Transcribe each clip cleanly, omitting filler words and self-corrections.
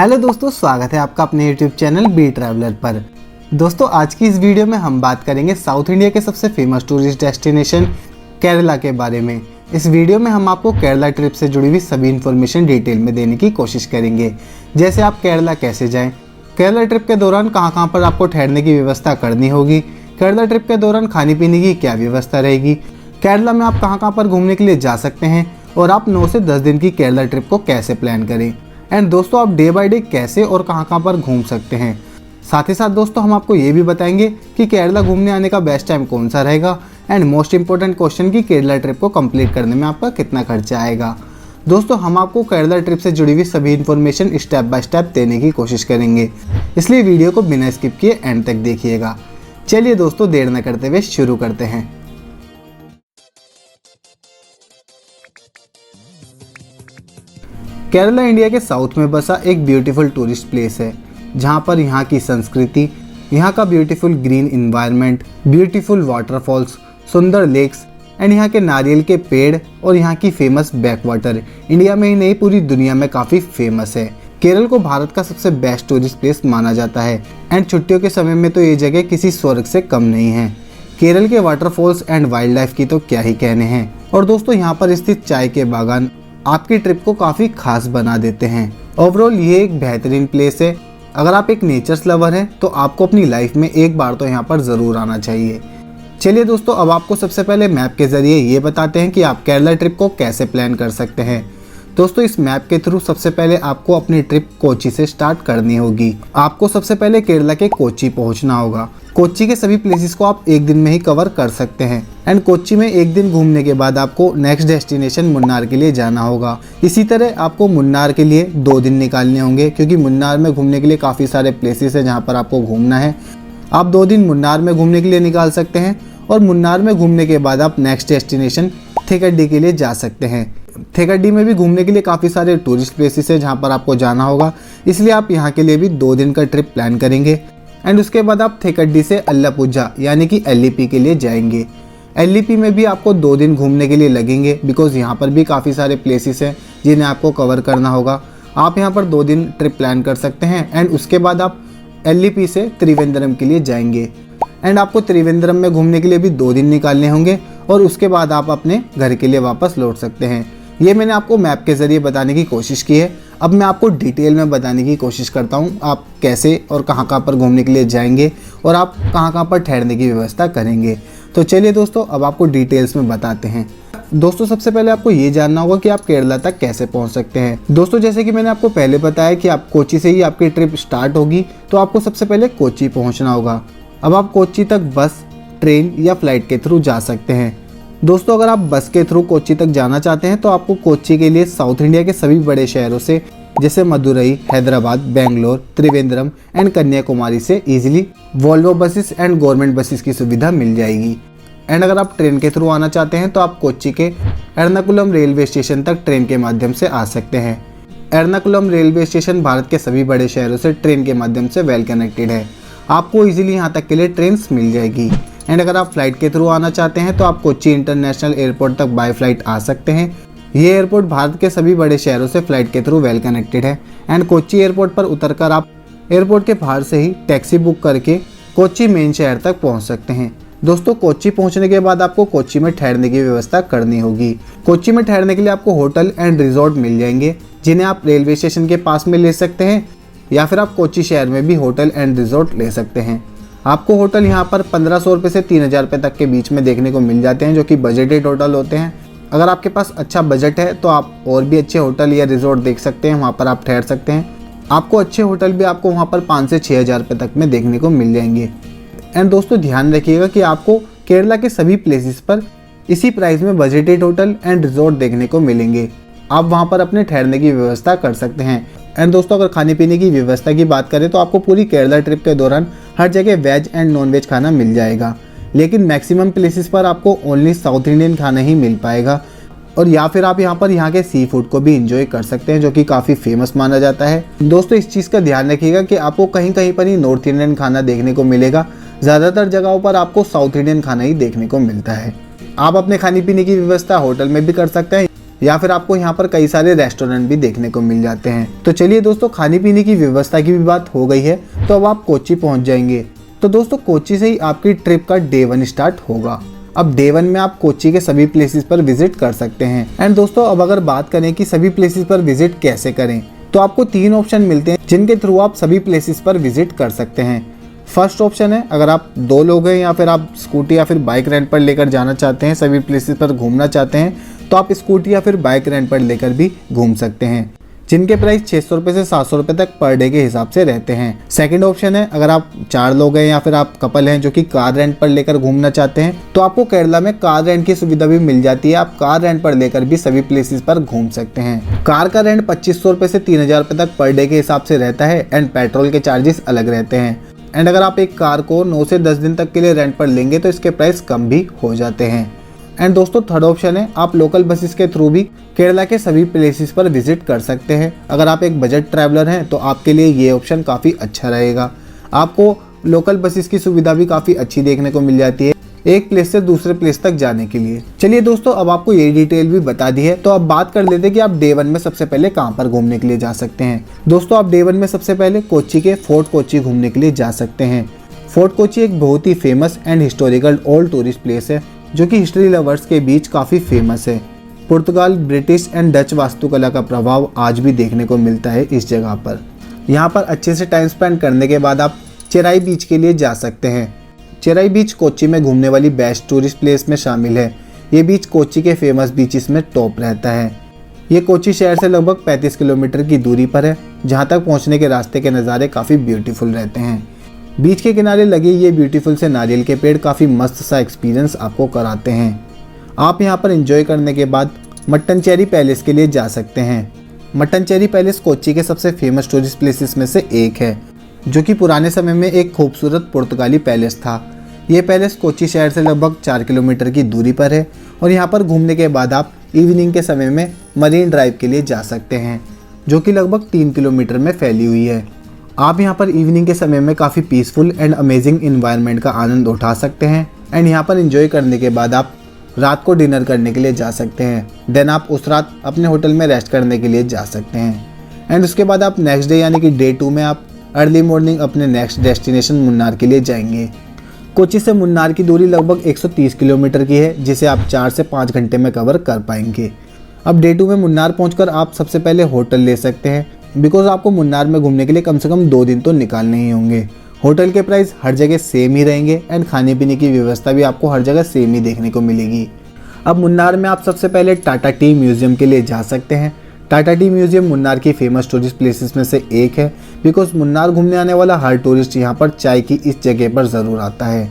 Hello दोस्तों, स्वागत है आपका अपने यूट्यूब चैनल बी ट्रैवलर पर। दोस्तों, आज की इस वीडियो में हम बात करेंगे साउथ इंडिया के सबसे फेमस टूरिस्ट डेस्टिनेशन केरला के बारे में। इस वीडियो में हम आपको केरला ट्रिप से जुड़ी हुई सभी इन्फॉर्मेशन डिटेल में देने की कोशिश करेंगे, जैसे आप केरला कैसे जाएं, केरला ट्रिप के दौरान कहाँ पर आपको ठहरने की व्यवस्था करनी होगी, केरला ट्रिप के दौरान खाने पीने की क्या व्यवस्था रहेगी, केरला में आप कहाँ पर घूमने के लिए जा सकते हैं और आप 9 से 10 दिन की केरला ट्रिप को कैसे प्लान करें। एंड दोस्तों, आप डे बाय डे कैसे और कहाँ पर घूम सकते हैं। साथ ही साथ दोस्तों, हम आपको ये भी बताएंगे कि केरला घूमने आने का बेस्ट टाइम कौन सा रहेगा। एंड मोस्ट इंपॉर्टेंट क्वेश्चन कि केरला ट्रिप को कंप्लीट करने में आपका कितना खर्चा आएगा। दोस्तों, हम आपको केरला ट्रिप से जुड़ी हुई सभी इन्फॉर्मेशन स्टेप बाय स्टेप देने की कोशिश करेंगे, इसलिए वीडियो को बिना स्किप किए एंड तक देखिएगा। चलिए दोस्तों, देर न करते हुए शुरू करते हैं। केरला इंडिया के साउथ में बसा एक ब्यूटीफुल टूरिस्ट प्लेस है, जहाँ पर यहाँ की संस्कृति, यहाँ का beautiful green environment, beautiful waterfalls, सुंदर लेक्स एंड यहाँ के नारियल के पेड़ और यहाँ की फेमस बैकवाटर इंडिया में ही नहीं पूरी दुनिया में काफ़ी फेमस है। केरल को भारत का सबसे बेस्ट टूरिस्ट प्लेस माना जाता है एंड छुट्टियों के समय में तो ये जगह किसी स्वर्ग से कम नहीं है। केरल के वाटरफॉल्स एंड वाइल्ड लाइफ की तो क्या ही कहने हैं। और दोस्तों, यहाँ पर स्थित चाय के बागान आपकी ट्रिप को काफ़ी खास बना देते हैं। ओवरऑल ये एक बेहतरीन प्लेस है। अगर आप एक नेचर्स लवर हैं तो आपको अपनी लाइफ में एक बार तो यहाँ पर ज़रूर आना चाहिए। चलिए दोस्तों, अब आपको सबसे पहले मैप के ज़रिए ये बताते हैं कि आप केरला ट्रिप को कैसे प्लान कर सकते हैं। दोस्तों, इस मैप के थ्रू सबसे पहले आपको अपनी ट्रिप कोच्चि से स्टार्ट करनी होगी। आपको सबसे पहले केरला के कोच्चि पहुंचना होगा। कोच्चि के सभी प्लेसेस को आप एक दिन में ही कवर कर सकते हैं एंड कोच्चि में एक दिन घूमने के बाद आपको नेक्स्ट डेस्टिनेशन मुन्नार के लिए जाना होगा। इसी तरह आपको मुन्नार के लिए 2 दिन निकालने होंगे, क्योंकि मुन्नार में घूमने के लिए काफ़ी सारे प्लेसेस हैं जहाँ पर आपको घूमना है। आप 2 दिन मुन्नार में घूमने के लिए निकाल सकते हैं और मुन्नार में घूमने के बाद आप नेक्स्ट डेस्टिनेशन थेकड्डी के लिए जा सकते हैं। थेकड्डी में भी घूमने के लिए काफ़ी सारे टूरिस्ट प्लेसेस हैं जहाँ पर आपको जाना होगा, इसलिए आप यहाँ के लिए भी 2 दिन का ट्रिप प्लान करेंगे। एंड उसके बाद आप थेकड्डी से अल्लापुझा यानी कि एलईपी के लिए जाएंगे। एलईपी में भी आपको 2 दिन घूमने के लिए लगेंगे, बिकॉज यहाँ पर भी काफ़ी सारे प्लेसेस हैं जिन्हें आपको कवर करना होगा। आप यहाँ पर 2 दिन ट्रिप प्लान कर सकते हैं एंड उसके बाद आप एलईपी से त्रिवेंद्रम के लिए जाएंगे। एंड आपको त्रिवेंद्रम में घूमने के लिए भी 2 दिन निकालने होंगे और उसके बाद आप अपने घर के लिए वापस लौट सकते हैं। ये मैंने आपको मैप के ज़रिए बताने की कोशिश की है। अब मैं आपको डिटेल में बताने की कोशिश करता हूँ आप कैसे और कहाँ पर घूमने के लिए जाएंगे और आप कहाँ पर ठहरने की व्यवस्था करेंगे। तो चलिए दोस्तों, अब आपको डिटेल्स में बताते हैं। दोस्तों, सबसे पहले आपको ये जानना होगा कि आप केरला तक कैसे पहुँच सकते हैं। दोस्तों, जैसे कि मैंने आपको पहले बताया कि आप कोच्चि से ही आपकी ट्रिप स्टार्ट होगी, तो आपको सबसे पहले कोच्चि पहुँचना होगा। अब आप कोच्चि तक बस, ट्रेन या फ्लाइट के थ्रू जा सकते हैं। दोस्तों, अगर आप बस के थ्रू कोच्चि तक जाना चाहते हैं तो आपको कोच्चि के लिए साउथ इंडिया के सभी बड़े शहरों से जैसे मदुरई, हैदराबाद, बेंगलोर, त्रिवेंद्रम एंड कन्याकुमारी से easily Volvo buses and government buses की सुविधा मिल जाएगी। एंड अगर आप ट्रेन के थ्रू आना चाहते हैं तो आप कोच्चि के एर्नाकुलम रेलवे स्टेशन तक ट्रेन के माध्यम से आ सकते हैं। एर्नाकुलम रेलवे स्टेशन भारत के सभी बड़े शहरों से ट्रेन के माध्यम से वेल कनेक्टेड है। आपको इजीली यहाँ तक के लिए ट्रेन मिल जाएगी। एंड अगर आप फ्लाइट के थ्रू आना चाहते हैं तो आप कोच्चि इंटरनेशनल एयरपोर्ट तक बाय फ्लाइट आ सकते हैं। ये एयरपोर्ट भारत के सभी बड़े शहरों से फ्लाइट के थ्रू वेल कनेक्टेड है। एंड कोच्चि एयरपोर्ट पर उतरकर आप एयरपोर्ट के बाहर से ही टैक्सी बुक करके कोच्चि मेन शहर तक पहुंच सकते हैं। दोस्तों, कोच्चि पहुंचने के बाद आपको कोच्चि में ठहरने की व्यवस्था करनी होगी। कोच्चि में ठहरने के लिए आपको होटल एंड रिजॉर्ट मिल जाएंगे, जिन्हें आप रेलवे स्टेशन के पास में ले सकते हैं या फिर आप कोच्चि शहर में भी होटल एंड रिजॉर्ट ले सकते हैं। आपको होटल यहाँ पर 1500 रुपये से 3000 रुपये तक के बीच में देखने को मिल जाते हैं, जो कि बजटेड होटल होते हैं। अगर आपके पास अच्छा बजट है तो आप और भी अच्छे होटल या रिजॉर्ट देख सकते हैं, वहाँ पर आप ठहर सकते हैं। आपको अच्छे होटल भी आपको वहाँ पर 5 से 6000 रुपये तक में देखने को मिल जाएंगे। एंड दोस्तों, ध्यान रखिएगा कि आपको केरला के सभी प्लेसेस पर इसी प्राइस में बजटेड होटल एंड रिजॉर्ट देखने को मिलेंगे। आप वहाँ पर अपने ठहरने की व्यवस्था कर सकते हैं। एंड दोस्तों, अगर खाने पीने की व्यवस्था की बात करें तो आपको पूरी केरला ट्रिप के दौरान हर जगह वेज एंड नॉन वेज खाना मिल जाएगा, लेकिन मैक्सिमम प्लेसेस पर आपको ओनली साउथ इंडियन खाना ही मिल पाएगा। और या फिर आप यहाँ पर यहाँ के सी फूड को भी इंजॉय कर सकते हैं, जो कि काफ़ी फेमस माना जाता है। दोस्तों, इस चीज़ का ध्यान रखिएगा कि आपको कहीं कहीं पर ही नॉर्थ इंडियन खाना देखने को मिलेगा, ज़्यादातर जगहों पर आपको साउथ इंडियन खाना ही देखने को मिलता है। आप अपने खाने पीने की व्यवस्था होटल में भी कर सकते हैं या फिर आपको यहाँ पर कई सारे रेस्टोरेंट भी देखने को मिल जाते हैं। तो चलिए दोस्तों, खाने पीने की व्यवस्था की भी बात हो गई है, तो अब आप कोच्चि पहुँच जाएंगे। तो दोस्तों कोच्चि से ही आपकी ट्रिप का डे 1 स्टार्ट होगा। अब डे 1 में आप कोच्चि के सभी प्लेसेस पर विजिट कर सकते हैं। एंड दोस्तों अब अगर बात करें कि सभी प्लेसेस पर विजिट कैसे करें, तो आपको 3 ऑप्शन मिलते हैं जिनके थ्रू आप सभी प्लेसेस पर विजिट कर सकते हैं। फर्स्ट ऑप्शन है, अगर आप 2 लोग हैं या फिर आप स्कूटी या फिर बाइक रेंट पर लेकर जाना चाहते हैं, सभी प्लेसेस पर घूमना चाहते हैं, तो आप स्कूटी या फिर बाइक रेंट पर लेकर भी घूम सकते हैं, जिनके प्राइस 600 रुपये से 700 रुपये तक पर डे के हिसाब से रहते हैं। सेकंड ऑप्शन है, अगर आप 4 लोग हैं या फिर आप कपल हैं जो कि कार रेंट पर लेकर घूमना चाहते हैं, तो आपको केरला में कार रेंट की सुविधा भी मिल जाती है। आप कार रेंट पर लेकर भी सभी प्लेसेस पर घूम सकते हैं। कार का रेंट 2500 रुपये से 3000 रुपये तक पर डे के हिसाब से रहता है एंड पेट्रोल के चार्जेस अलग रहते हैं। एंड अगर आप एक कार को 9 से 10 दिन तक के लिए रेंट पर लेंगे तो इसके प्राइस कम भी हो जाते हैं। एंड दोस्तों थर्ड ऑप्शन है, आप लोकल बसेस के थ्रू भी केरला के सभी प्लेसेस पर विजिट कर सकते हैं। अगर आप एक बजट ट्रैवलर हैं तो आपके लिए ये ऑप्शन काफ़ी अच्छा रहेगा। आपको लोकल बसेस की सुविधा भी काफ़ी अच्छी देखने को मिल जाती है एक प्लेस से दूसरे प्लेस तक जाने के लिए। चलिए दोस्तों, अब आपको ये डिटेल भी बता दी है, तो अब बात कर लेते हैं कि आप डे 1 में सबसे पहले कहाँ पर घूमने के लिए जा सकते हैं। दोस्तों आप डे 1 में सबसे पहले कोच्चि के फोर्ट कोच्चि घूमने के लिए जा सकते हैं। फोर्ट कोच्चि एक बहुत ही famous and historical old tourist place है जो कि हिस्ट्री लवर्स के बीच काफ़ी फेमस है। पुर्तगाल, ब्रिटिश एंड डच वास्तुकला का प्रभाव आज भी देखने को मिलता है इस जगह पर। यहाँ पर अच्छे से टाइम स्पेंड करने के बाद आप चेराई बीच के लिए जा सकते हैं। चेराई बीच कोच्चि में घूमने वाली बेस्ट टूरिस्ट प्लेस में शामिल है। ये बीच कोच्चि के फेमस बीचेस में टॉप रहता है। ये कोच्चि शहर से लगभग 35 किलोमीटर की दूरी पर है, जहाँ तक पहुँचने के रास्ते के नज़ारे काफ़ी ब्यूटीफुल रहते हैं। बीच के किनारे लगे ये ब्यूटीफुल से नारियल के पेड़ काफ़ी मस्त सा एक्सपीरियंस आपको कराते हैं। आप यहाँ पर एंजॉय करने के बाद मट्टनचेरी पैलेस के लिए जा सकते हैं। मट्टनचेरी पैलेस कोच्चि के सबसे फेमस टूरिस्ट प्लेसेस में से एक है, जो कि पुराने समय में एक खूबसूरत पुर्तगाली पैलेस था। ये पैलेस कोच्चि शहर से लगभग 4 किलोमीटर की दूरी पर है और यहाँ पर घूमने के बाद आप इवनिंग के समय में मरीन ड्राइव के लिए जा सकते हैं, जो कि लगभग 3 किलोमीटर में फैली हुई है। आप यहाँ पर इवनिंग के समय में काफ़ी पीसफुल एंड अमेजिंग इन्वायरमेंट का आनंद उठा सकते हैं। एंड यहाँ पर एंजॉय करने के बाद आप रात को डिनर करने के लिए जा सकते हैं। देन आप उस रात अपने होटल में रेस्ट करने के लिए जा सकते हैं। एंड उसके बाद आप नेक्स्ट डे यानी कि डे 2 में आप अर्ली मॉर्निंग अपने नेक्स्ट डेस्टिनेशन मुन्नार के लिए जाएंगे। कोच्चि से मुन्नार की दूरी लगभग 130 किलोमीटर की है, जिसे आप 4 से 5 घंटे में कवर कर पाएंगे। अब डे 2 में मुन्नार पहुँचकर आप सबसे पहले होटल ले सकते हैं, बिकॉज आपको मुन्नार में घूमने के लिए कम से कम 2 दिन तो निकालने ही होंगे। होटल के प्राइस हर जगह सेम ही रहेंगे एंड खाने पीने की व्यवस्था भी आपको हर जगह सेम ही देखने को मिलेगी। अब मुन्नार में आप सबसे पहले टाटा टी म्यूजियम के लिए जा सकते हैं। टाटा टी म्यूजियम मुन्नार की फेमस टूरिस्ट प्लेसेस में से एक है, बिकॉज मुन्नार घूमने आने वाला हर टूरिस्ट यहाँ पर चाय की इस जगह पर ज़रूर आता है।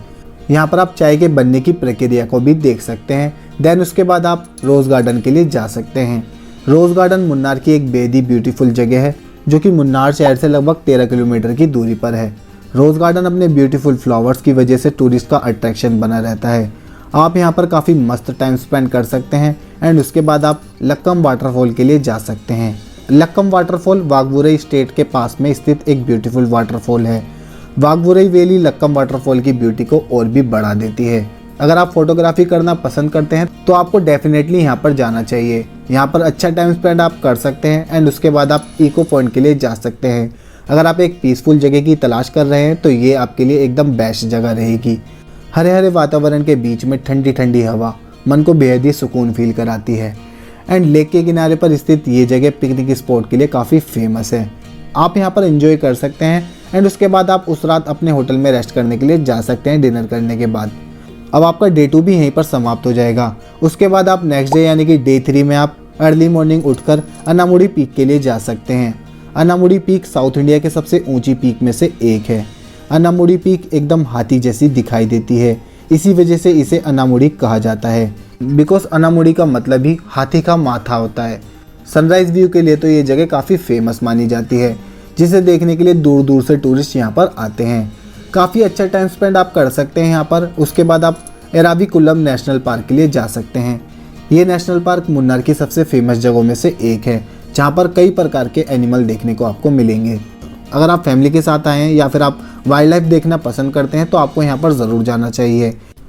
यहाँ पर आप चाय के बनने की प्रक्रिया को भी देख सकते हैं। देन उसके बाद आप रोज़ गार्डन के लिए जा सकते हैं। रोज़ गार्डन मुन्नार की एक बेहद ही ब्यूटीफुल जगह है, जो कि मुन्नार शहर से लगभग 13 किलोमीटर की दूरी पर है। रोज़ गार्डन अपने ब्यूटीफुल फ्लावर्स की वजह से टूरिस्ट का अट्रैक्शन बना रहता है। आप यहाँ पर काफ़ी मस्त टाइम स्पेंड कर सकते हैं। एंड उसके बाद आप लक्कम वाटरफॉल के लिए जा सकते हैं। लक्कम वाटरफॉल वाघबुरई स्टेट के पास में स्थित एक ब्यूटीफुल वाटरफॉल है। वाघबुरई वैली लक्कम वाटरफॉल की ब्यूटी को और भी बढ़ा देती है। अगर आप फोटोग्राफी करना पसंद करते हैं तो आपको डेफिनेटली यहाँ पर जाना चाहिए। यहाँ पर अच्छा टाइम स्पेंड आप कर सकते हैं। एंड उसके बाद आप इको पॉइंट के लिए जा सकते हैं। अगर आप एक पीसफुल जगह की तलाश कर रहे हैं तो ये आपके लिए एकदम बेस्ट जगह रहेगी। हरे हरे वातावरण के बीच में ठंडी ठंडी हवा मन को बेहद ही सुकून फील कराती है। एंड लेक के किनारे पर स्थित ये जगह पिकनिक स्पॉट के लिए काफ़ी फेमस है। आप यहाँ पर एंजॉय कर सकते हैं। एंड उसके बाद आप उस रात अपने होटल में रेस्ट करने के लिए जा सकते हैं डिनर करने के बाद। अब आपका डे 2 भी यहीं पर समाप्त हो जाएगा। उसके बाद आप नेक्स्ट डे यानी कि डे 3 में आप अर्ली मॉर्निंग उठकर अन्नामुडी पीक के लिए जा सकते हैं। अन्नामुडी पीक साउथ इंडिया के सबसे ऊंची पीक में से एक है। अन्नामुडी पीक एकदम हाथी जैसी दिखाई देती है, इसी वजह से इसे अन्नामुडी कहा जाता है, बिकॉज अन्नामुडी का मतलब ही हाथी का माथा होता है। सनराइज व्यू के लिए तो ये जगह काफ़ी फेमस मानी जाती है, जिसे देखने के लिए दूर दूर से टूरिस्ट यहाँ पर आते हैं। काफ़ी अच्छा टाइम स्पेंड आप कर सकते हैं यहाँ पर। उसके बाद आप एराविकुलम नेशनल पार्क के लिए जा सकते हैं। ये नेशनल पार्क मुन्नार की सबसे फेमस जगहों में से एक है, जहाँ पर कई प्रकार के एनिमल देखने को आपको मिलेंगे। अगर आप फैमिली के साथ आए हैं या फिर आप वाइल्ड लाइफ देखना पसंद करते हैं तो आपको यहाँ पर ज़रूर जाना चाहिए।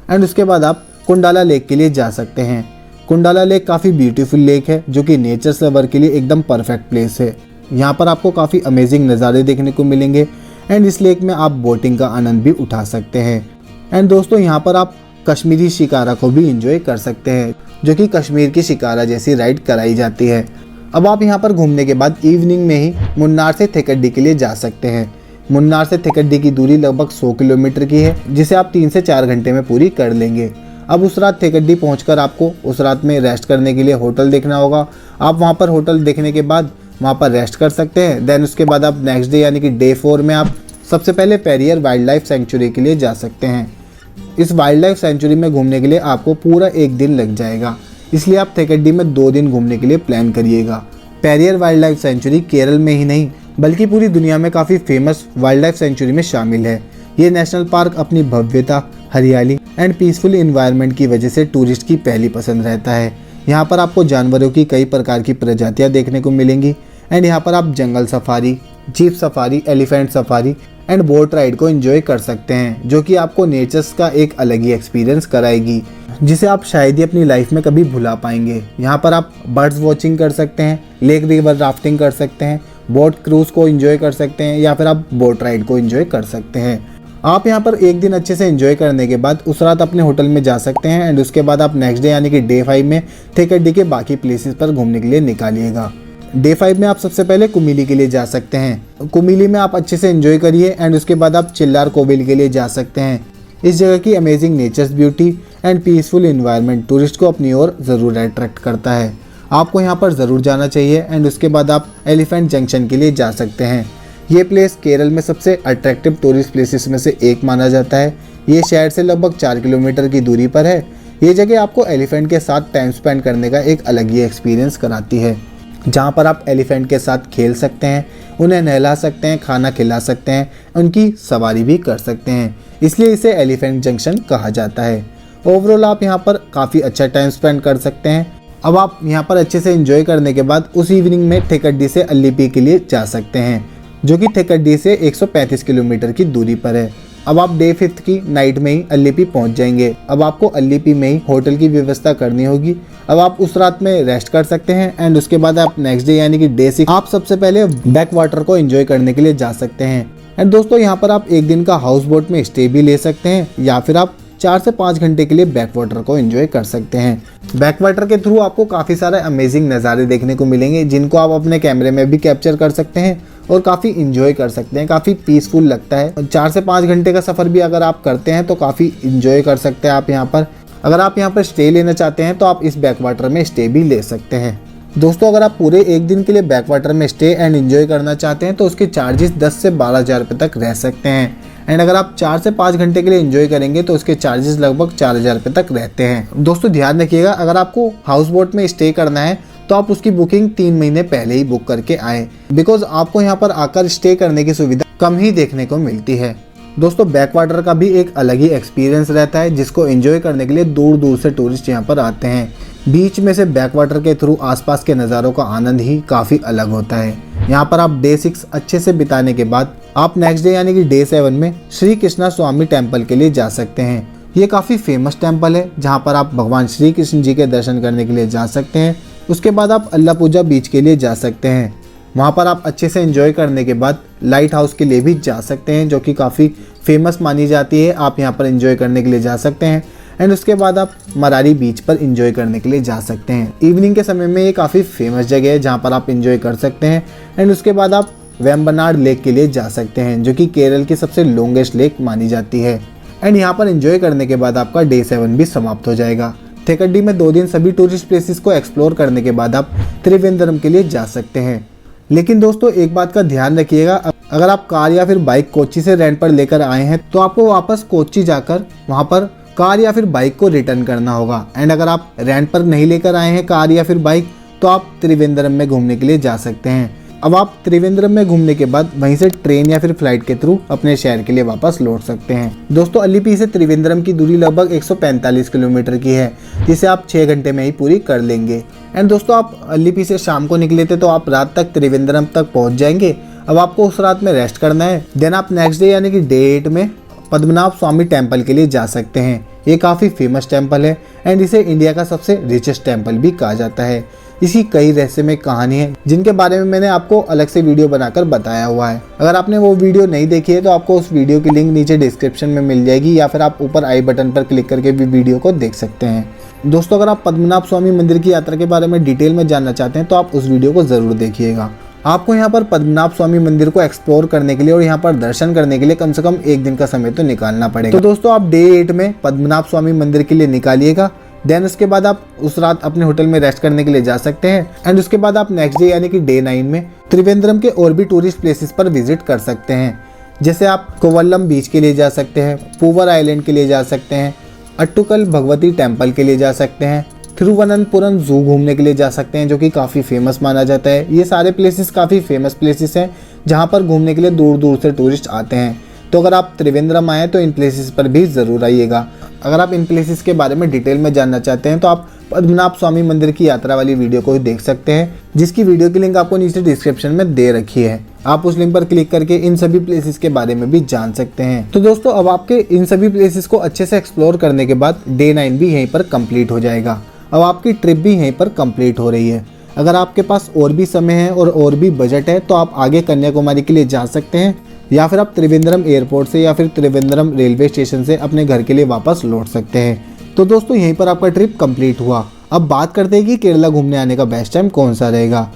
एंड उसके बाद आप कुंडाला लेक के लिए जा सकते हैं। कुंडाला लेक काफ़ी ब्यूटीफुल लेक है जो कि नेचर लवर के लिए एकदम परफेक्ट प्लेस है। यहाँ पर आपको काफ़ी अमेजिंग नज़ारे देखने को मिलेंगे एंड इस लेक में आप बोटिंग का आनंद भी उठा सकते हैं। एंड दोस्तों यहाँ पर आप कश्मीरी शिकारा को भी इंजॉय कर सकते हैं जो कि कश्मीर की शिकारा जैसी राइड कराई जाती है। अब आप यहाँ पर घूमने के बाद इवनिंग में ही मुन्नार से थेकड्डी के लिए जा सकते हैं। मुन्नार से थेकड्डी की दूरी लगभग 100 किलोमीटर की है जिसे आप 3 से 4 घंटे में पूरी कर लेंगे। अब उस रात थेकड्डी पहुंचकर आपको उस रात में रेस्ट करने के लिए होटल देखना होगा। आप वहां पर होटल देखने के बाद वहां पर रेस्ट कर सकते हैं। देन उसके बाद आप नेक्स्ट डे यानी कि डे 4 में आप सबसे पहले पेरियर वाइल्ड लाइफ सेंचुरी के लिए जा सकते हैं। इस वाइल्ड लाइफ सेंचुरी में घूमने के लिए आपको पूरा 1 दिन लग जाएगा, इसलिए आप थेकड्डी में 2 दिन घूमने के लिए प्लान करिएगा। Periyar wild life sanctuary Kerala में ही नहीं बल्कि पूरी दुनिया में काफ़ी फेमस वाइल्ड लाइफ सेंचुरी में शामिल है। ये नेशनल पार्क अपनी भव्यता, हरियाली एंड पीसफुल इन्वायरमेंट की वजह से टूरिस्ट की पहली पसंद रहता है। यहाँ पर आपको जानवरों की कई प्रकार की प्रजातियाँ देखने को मिलेंगी एंड यहाँ पर आप jungle safari, jeep safari, elephant safari and boat ride को एंजॉय कर सकते हैं जो कि आपको नेचर्स का एक अलग ही एक्सपीरियंस कराएगी जिसे आप शायद ही अपनी लाइफ में कभी भुला पाएंगे। यहाँ पर आप बर्ड्स वॉचिंग कर सकते हैं, लेक रिवर राफ्टिंग कर सकते हैं, बोट क्रूज को एंजॉय कर सकते हैं या फिर आप बोट राइड को एंजॉय कर सकते हैं। आप यहाँ पर 1 दिन अच्छे से एंजॉय करने के बाद उस रात अपने होटल में जा सकते हैं एंड उसके बाद आप नेक्स्ट डे यानी कि डे 5 में थेकड्डी के बाकी प्लेसेस पर घूमने के लिए निकालिएगा। डे 5 में आप सबसे पहले कुमिली के लिए जा सकते हैं। कुमिली में आप अच्छे से एंजॉय करिए एंड उसके बाद आप चिल्लार कोविल के लिए जा सकते हैं। इस जगह की amazing nature's beauty and peaceful environment tourist को अपनी ओर ज़रूर अट्रैक्ट करता है। आपको यहाँ पर ज़रूर जाना चाहिए एंड उसके बाद आप एलिफेंट जंक्शन के लिए जा सकते हैं। ये प्लेस केरल में सबसे अट्रैक्टिव टूरिस्ट प्लेसेस में से एक माना जाता है। ये शहर से लगभग 4 किलोमीटर की दूरी पर है। ये जगह आपको एलिफेंट के साथ टाइम स्पेंड करने का एक अलग ही एक्सपीरियंस कराती है, जहाँ पर आप एलिफेंट के साथ खेल सकते हैं, उन्हें नहला सकते हैं, खाना खिला सकते हैं, उनकी सवारी भी कर सकते हैं, इसलिए इसे एलिफेंट जंक्शन कहा जाता है। ओवरऑल आप यहाँ पर काफ़ी अच्छा टाइम स्पेंड कर सकते हैं। अब आप यहाँ पर अच्छे से एंजॉय करने के बाद उस इवनिंग में थेकड्डी से अल्लीपी के लिए जा सकते हैं जो कि थेकड्डी से 135 किलोमीटर की दूरी पर है। अब आप डे 5 की नाइट में ही अल्लीपी पहुंच जाएंगे। अब आपको अल्लीपी में ही होटल की व्यवस्था करनी होगी। अब आप उस रात में रेस्ट कर सकते हैं एंड उसके बाद आप नेक्स्ट डे यानी कि डे 6 आप सबसे पहले बैक वाटर को एंजॉय करने के लिए जा सकते हैं। एंड दोस्तों यहाँ पर आप 1 दिन का हाउस बोट में स्टे भी ले सकते हैं या फिर आप 4 से 5 घंटे के लिए बैक वाटर को एंजॉय कर सकते हैं। बैक वाटर के थ्रू आपको काफ़ी सारे अमेजिंग नज़ारे देखने को मिलेंगे जिनको आप अपने कैमरे में भी कैप्चर कर सकते हैं और काफ़ी इंजॉय कर सकते हैं। काफ़ी पीसफुल लगता है। 4 से 5 घंटे का सफ़र भी अगर आप करते हैं तो काफ़ी इंजॉय कर सकते हैं आप यहाँ पर। अगर आप यहाँ पर स्टे लेना चाहते हैं तो आप इस बैक वाटर में स्टे भी ले सकते हैं। दोस्तों अगर आप पूरे 1 दिन के लिए बैक वाटर में स्टे एंड एंजॉय करना चाहते हैं तो उसके चार्जेस 10 से 12,000 रुपये तक रह सकते हैं। एंड अगर आप 4 से 5 घंटे के लिए एंजॉय करेंगे तो उसके चार्जेस लगभग 4,000 रुपये तक रहते हैं। दोस्तों ध्यान रखिएगा, अगर आपको हाउस बोट में स्टे करना है तो आप उसकी बुकिंग 3 महीने पहले ही बुक करके आएँ, बिकॉज आपको यहाँ पर आकर स्टे करने की सुविधा कम ही देखने को मिलती है। दोस्तों बैक वाटर का भी एक अलग ही एक्सपीरियंस रहता है जिसको एंजॉय करने के लिए दूर दूर से टूरिस्ट यहाँ पर आते हैं। बीच में से बैक वाटर के थ्रू आसपास के नज़ारों का आनंद ही काफ़ी अलग होता है। यहाँ पर आप डे 6 अच्छे से बिताने के बाद आप नेक्स्ट डे यानी कि डे 7 में श्री कृष्णा स्वामी टेम्पल के लिए जा सकते हैं। ये काफ़ी फेमस टेम्पल है जहाँ पर आप भगवान श्री कृष्ण जी के दर्शन करने के लिए जा सकते हैं। उसके बाद आप अल्लापूजा बीच के लिए जा सकते हैं। वहाँ पर आप अच्छे से एंजॉय करने के बाद लाइट हाउस के लिए भी जा सकते हैं जो कि काफ़ी फेमस मानी जाती है। आप यहाँ पर एंजॉय करने के लिए जा सकते हैं एंड उसके बाद आप मरारी बीच पर एंजॉय करने के लिए जा सकते हैं। इवनिंग के समय में ये काफ़ी फेमस जगह है जहाँ पर आप एंजॉय कर सकते हैं। एंड उसके बाद आप वेम्बनाड लेक के लिए जा सकते हैं जो कि केरल की सबसे लॉन्गेस्ट लेक मानी जाती है। एंड यहाँ पर एंजॉय करने के बाद आपका डे 7 भी समाप्त हो जाएगा। थेकड्डी में 2 दिन सभी टूरिस्ट प्लेसेस को एक्सप्लोर करने के बाद आप त्रिवेंद्रम के लिए जा सकते हैं। लेकिन दोस्तों एक बात का ध्यान रखिएगा, अगर आप कार या फिर बाइक कोच्चि से रेंट पर लेकर आए हैं तो आपको वापस कोच्चि जाकर वहाँ पर कार या फिर बाइक को रिटर्न करना होगा। एंड अगर आप रेंट पर नहीं लेकर आए हैं कार या फिर बाइक तो आप त्रिवेंद्रम में घूमने के लिए जा सकते हैं। अब आप त्रिवेंद्रम में घूमने के बाद वहीं से ट्रेन या फिर फ्लाइट के थ्रू अपने शहर के लिए वापस लौट सकते हैं। दोस्तों अल्लीपी से त्रिवेंद्रम की दूरी लगभग 145 किलोमीटर की है जिसे आप 6 घंटे में ही पूरी कर लेंगे। एंड दोस्तों आप अल्लीपी से शाम को निकले थे तो आप रात तक त्रिवेंद्रम तक पहुंच जाएंगे। अब आपको उस रात में रेस्ट करना है। देन आप नेक्स्ट डे यानी कि डे 8 में पद्मनाभ स्वामी टेम्पल के लिए जा सकते हैं। ये काफ़ी फेमस टेम्पल है एंड इसे इंडिया का सबसे रिचेस्ट टेम्पल भी कहा जाता है। इसी कई रहस्यमय कहानी है जिनके बारे में मैंने आपको अलग से वीडियो बनाकर बताया हुआ है। अगर आपने वो वीडियो नहीं देखी है तो आपको उस वीडियो की लिंक नीचे डिस्क्रिप्शन में मिल जाएगी या फिर आप ऊपर आई बटन पर क्लिक करके भी वीडियो को देख सकते हैं। दोस्तों, अगर आप पद्मनाभ स्वामी मंदिर की यात्रा के बारे में डिटेल में जानना चाहते हैं तो आप उस वीडियो को ज़रूर देखिएगा। आपको यहाँ पर पद्मनाभ स्वामी मंदिर को एक्सप्लोर करने के लिए और यहाँ पर दर्शन करने के लिए कम से कम एक दिन का समय तो निकालना पड़ेगा। तो दोस्तों, आप डे 8 में पद्मनाभ स्वामी मंदिर के लिए निकालिएगा। देन उसके बाद आप उस रात अपने होटल में रेस्ट करने के लिए जा सकते हैं एंड उसके बाद आप नेक्स्ट डे यानी कि डे 9 में त्रिवेंद्रम के और भी टूरिस्ट प्लेसेस पर विजिट कर सकते हैं। जैसे आप कोवल्लम बीच के लिए जा सकते हैं, पूवर आइलैंड के लिए जा सकते हैं, अट्टुकल भगवती टेम्पल के लिए जा सकते हैं, थिरुवनंतपुरम जू घूमने के लिए जा सकते हैं जो कि काफ़ी फेमस माना जाता है। ये सारे प्लेसेस काफ़ी फेमस प्लेसेस हैं जहाँ पर घूमने के लिए दूर दूर से टूरिस्ट आते हैं। तो अगर आप त्रिवेंद्रम आए तो इन प्लेसेस पर भी ज़रूर आइएगा। अगर आप इन प्लेसेस के बारे में डिटेल में जानना चाहते हैं तो आप पद्मनाभ स्वामी मंदिर की यात्रा वाली वीडियो को देख सकते हैं, जिसकी वीडियो की लिंक आपको नीचे डिस्क्रिप्शन में दे रखी है। आप उस लिंक पर क्लिक करके इन सभी प्लेसेस के बारे में भी जान सकते हैं। तो दोस्तों, अब आपके इन सभी प्लेसेस को अच्छे से एक्सप्लोर करने के बाद डे 9 भी यहीं पर कंप्लीट हो जाएगा। अब आपकी ट्रिप भी यहीं पर कंप्लीट हो रही है। अगर आपके पास और भी समय है और भी बजट है तो आप आगे कन्याकुमारी के लिए जा सकते हैं या फिर आप त्रिवेंद्रम एयरपोर्ट से या फिर त्रिवेंद्रम रेलवे स्टेशन से अपने घर के लिए वापस लौट सकते हैं। तो दोस्तों, यहीं पर आपका ट्रिप कंप्लीट हुआ। अब बात करते हैं कि केरला घूमने आने का बेस्ट टाइम कौन सा रहेगा।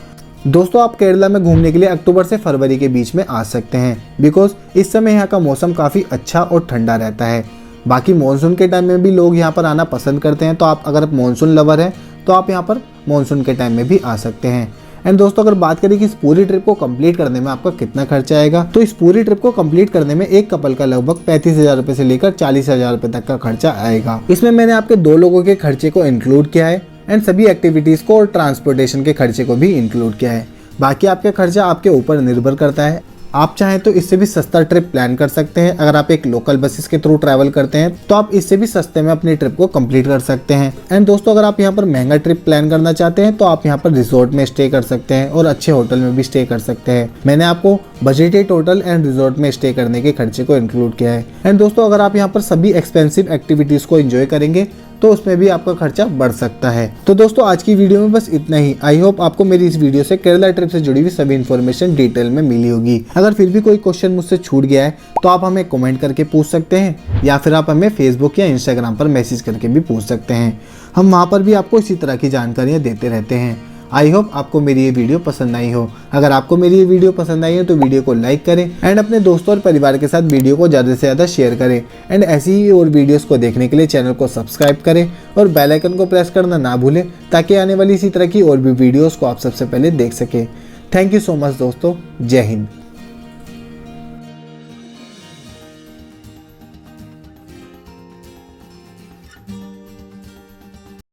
दोस्तों, आप केरला में घूमने के लिए अक्टूबर से फरवरी के बीच में आ सकते हैं, बिकॉज इस समय यहाँ का मौसम काफ़ी अच्छा और ठंडा रहता है। बाकी मानसून के टाइम में भी लोग यहाँ पर आना पसंद करते हैं, तो आप अगर मानसून लवर हैं तो आप यहाँ पर मानसून के टाइम में भी आ सकते हैं। एंड दोस्तों, अगर बात करें कि इस पूरी ट्रिप को कंप्लीट करने में आपका कितना खर्चा आएगा, तो इस पूरी ट्रिप को कंप्लीट करने में एक कपल का लगभग 35,000 रुपये से लेकर 40,000 रुपये तक का खर्चा आएगा। इसमें मैंने आपके 2 लोगों के खर्चे को इंक्लूड किया है एंड सभी एक्टिविटीज़ को और ट्रांसपोर्टेशन के खर्चे को भी इंक्लूड किया है। बाकी आपका खर्चा आपके ऊपर निर्भर करता है। आप चाहें तो इससे भी सस्ता ट्रिप प्लान कर सकते हैं। अगर आप एक लोकल बसेस के थ्रू ट्रैवल करते हैं तो आप इससे भी सस्ते में अपनी ट्रिप को कंप्लीट कर सकते हैं। एंड दोस्तों, अगर आप यहाँ पर महंगा ट्रिप प्लान करना चाहते हैं तो आप यहाँ पर रिजॉर्ट में स्टे कर सकते हैं और अच्छे होटल में भी स्टे कर सकते हैं। मैंने आपको बजटेड होटल एंड रिजॉर्ट में स्टे करने के खर्चे को इंक्लूड किया है। एंड दोस्तों, अगर आप यहाँ पर सभी एक्सपेंसिव एक्टिविटीज़ को एंजॉय करेंगे तो उसमें भी आपका खर्चा बढ़ सकता है। तो दोस्तों, आज की वीडियो में बस इतना ही। आई होप आपको मेरी इस वीडियो से केरला ट्रिप से जुड़ी हुई सभी इन्फॉर्मेशन डिटेल में मिली होगी। अगर फिर भी कोई क्वेश्चन मुझसे छूट गया है तो आप हमें कमेंट करके पूछ सकते हैं या फिर आप हमें फेसबुक या इंस्टाग्राम पर मैसेज करके भी पूछ सकते हैं। हम वहाँ पर भी आपको इसी तरह की जानकारियाँ देते रहते हैं। आई होप आपको मेरी ये वीडियो पसंद आई हो। अगर आपको मेरी ये वीडियो पसंद आई है तो वीडियो को लाइक करें एंड अपने दोस्तों और परिवार के साथ वीडियो को ज़्यादा से ज़्यादा शेयर करें। एंड ऐसी ही और वीडियोस को देखने के लिए चैनल को सब्सक्राइब करें और बेल आइकन को प्रेस करना ना भूलें ताकि आने वाली इसी तरह की और भी वीडियोस को आप सबसे पहले देख सकें। थैंक यू सो मच दोस्तों। जय हिंद।